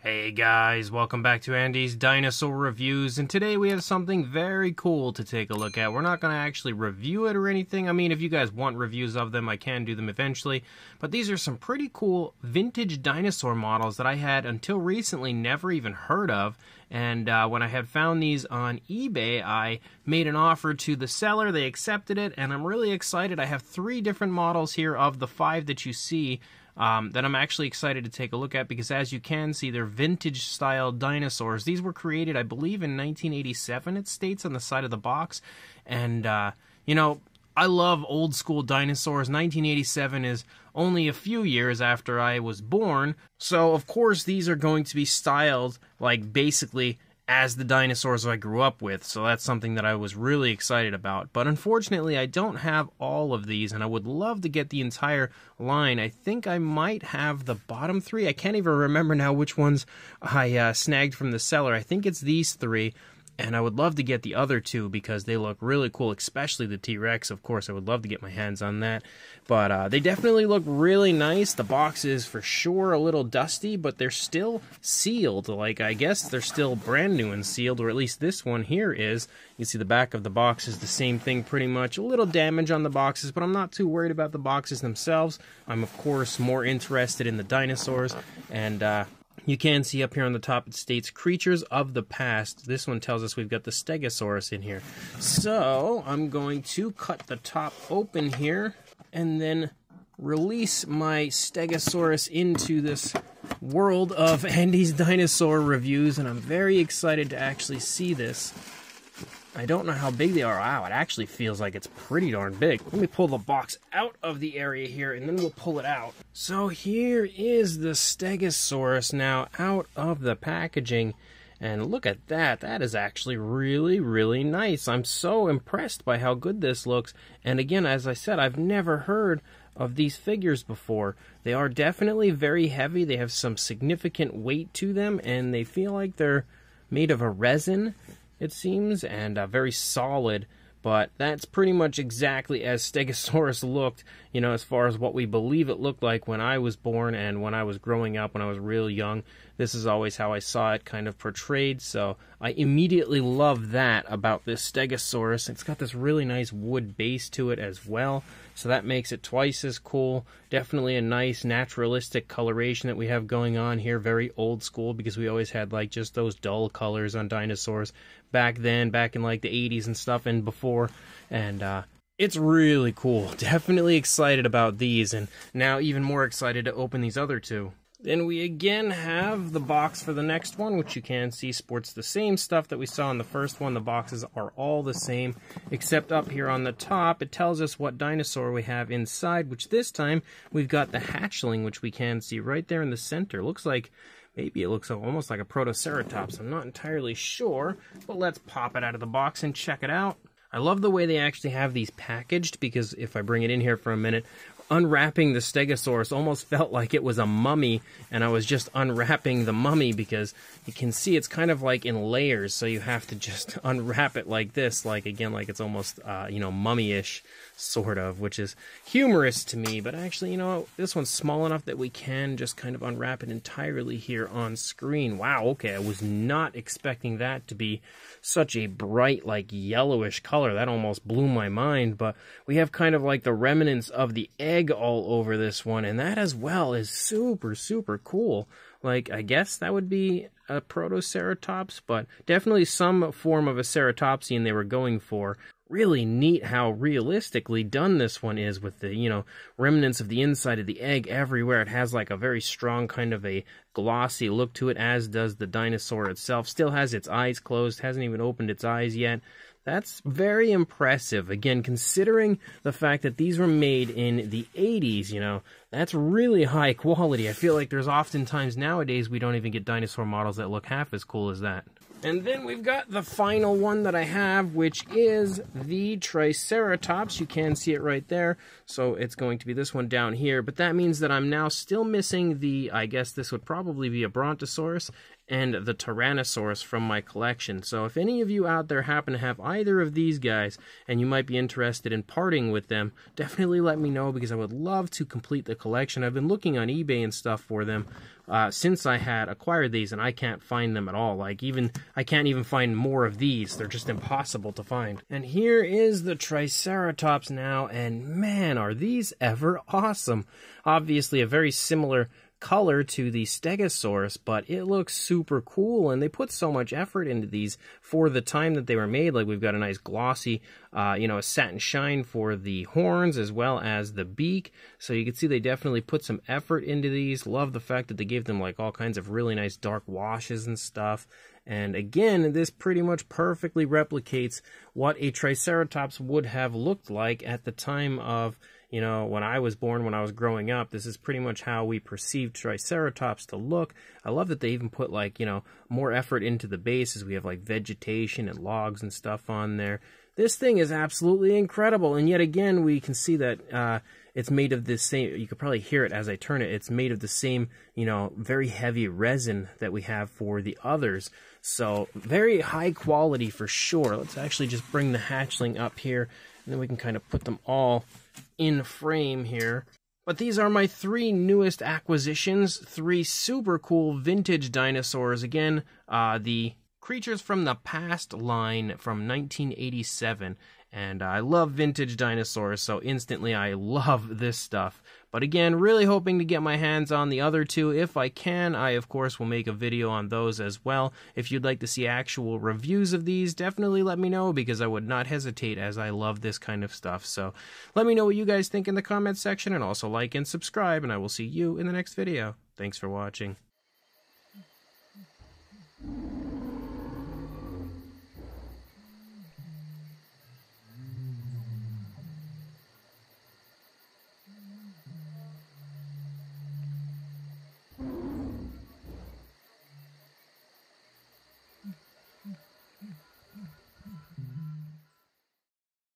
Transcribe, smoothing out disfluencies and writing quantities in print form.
Hey guys, welcome back to Andy's Dinosaur Reviews, and today we have something very cool to take a look at. We're not going to actually review it or anything. I mean, if you guys want reviews of them, I can do them eventually, but these are some pretty cool vintage dinosaur models that I had until recently never even heard of, and when I had found these on eBay, I made an offer to the seller. They accepted it, and I'm really excited. I have 3 different models here of the 5 that you see that I'm actually excited to take a look at because, as you can see, they're vintage-style dinosaurs. These were created, I believe, in 1987, it states on the side of the box. And, you know, I love old-school dinosaurs. 1987 is only a few years after I was born, so, of course, these are going to be styled, like, basically as the dinosaurs I grew up with, so that's something that I was really excited about. But unfortunately, I don't have all of these, and I would love to get the entire line. I think I might have the bottom 3. I can't even remember now which ones I snagged from the seller. I think it's these 3. And I would love to get the other 2 because they look really cool, especially the T-Rex. Of course, I would love to get my hands on that. But they definitely look really nice. The box is for sure a little dusty, but they're still sealed. Like, I guess they're still brand new and sealed, or at least this one here is. You see the back of the box is the same thing pretty much. A little damage on the boxes, but I'm not too worried about the boxes themselves. I'm, of course, more interested in the dinosaurs. And, you can see up here on the top it states creatures of the past. This one tells us we've got the Stegosaurus in here. So I'm going to cut the top open here and then release my Stegosaurus into this world of Andy's Dinosaur Reviews, and I'm very excited to actually see this. I don't know how big they are. Wow, it actually feels like it's pretty darn big. Let me pull the box out of the area here, and then we'll pull it out. So here is the Stegosaurus now out of the packaging. And look at that. That is actually really, really nice. I'm so impressed by how good this looks. And again, as I said, I've never heard of these figures before. They are definitely very heavy. They have some significant weight to them, and they feel like they're made of a resin, it seems, and very solid, but that's pretty much exactly as Stegosaurus looked, you know, as far as what we believe it looked like when I was born and when I was growing up, when I was real young. This is always how I saw it kind of portrayed, so I immediately love that about this Stegosaurus. It's got this really nice wood base to it as well, so that makes it twice as cool. Definitely a nice naturalistic coloration that we have going on here, very old school, because we always had like just those dull colors on dinosaurs back then, back in like the 80s and stuff and before, and it's really cool. Definitely excited about these, and now even more excited to open these other 2. Then we again have the box for the next one, which you can see sports the same stuff that we saw in the first one. The boxes are all the same, except up here on the top, it tells us what dinosaur we have inside, which this time we've got the hatchling, which we can see right there in the center. Looks like, maybe it looks almost like a Protoceratops. I'm not entirely sure, but let's pop it out of the box and check it out. I love the way they actually have these packaged, because if I bring it in here for a minute, unwrapping the Stegosaurus almost felt like it was a mummy, and I was just unwrapping the mummy because you can see it's kind of like in layers, so you have to just unwrap it like this, like again, like it's almost, you know, mummy-ish, sort of, which is humorous to me, but actually, you know, this one's small enough that we can just kind of unwrap it entirely here on screen. Wow, okay, I was not expecting that to be such a bright, like, yellowish color. That almost blew my mind, but we have kind of like the remnants of the egg all over this one, and that as well is super, super cool. Like, I guess that would be a Protoceratops, but definitely some form of a ceratopsian they were going for. Really neat how realistically done this one is with the, you know, remnants of the inside of the egg everywhere. It has like a very strong kind of a glossy look to it, as does the dinosaur itself. Still has its eyes closed, hasn't even opened its eyes yet. That's very impressive. Again, considering the fact that these were made in the 80s, you know, that's really high quality. I feel like there's oftentimes nowadays we don't even get dinosaur models that look half as cool as that. And then we've got the final one that I have, which is the Triceratops. You can see it right there. So it's going to be this one down here. But that means that I'm now still missing the, I guess this would probably be a Brontosaurus, and the Tyrannosaurus from my collection. So if any of you out there happen to have either of these guys and you might be interested in parting with them, definitely let me know, because I would love to complete the collection. I've been looking on eBay and stuff for them since I had acquired these, and I can't find them at all. Like, I can't even find more of these. They're just impossible to find. And here is the Triceratops now, and man, are these ever awesome. Obviously a very similar color to the Stegosaurus, but it looks super cool, and they put so much effort into these for the time that they were made. Like, we've got a nice glossy, a satin shine for the horns as well as the beak. So you can see they definitely put some effort into these. Love the fact that they gave them like all kinds of really nice dark washes and stuff. And again, this pretty much perfectly replicates what a Triceratops would have looked like at the time of, when I was born, when I was growing up. This is pretty much how we perceived Triceratops to look. I love that they even put, like, more effort into the bases. We have, like, vegetation and logs and stuff on there. This thing is absolutely incredible. And yet again, we can see that it's made of this same, you could probably hear it as I turn it, it's made of the same, very heavy resin that we have for the others. So, very high quality for sure. Let's actually just bring the hatchling up here, and then we can kind of put them all in frame here. But these are my 3 newest acquisitions, 3 super cool vintage dinosaurs. Again, the Creatures from the Past line from 1987. And I love vintage dinosaurs, so instantly I love this stuff. But again, really hoping to get my hands on the other 2. If I can, I of course will make a video on those as well. If you'd like to see actual reviews of these, definitely let me know, because I would not hesitate, as I love this kind of stuff. So let me know what you guys think in the comments section, and also like and subscribe, and I will see you in the next video. Thanks for watching.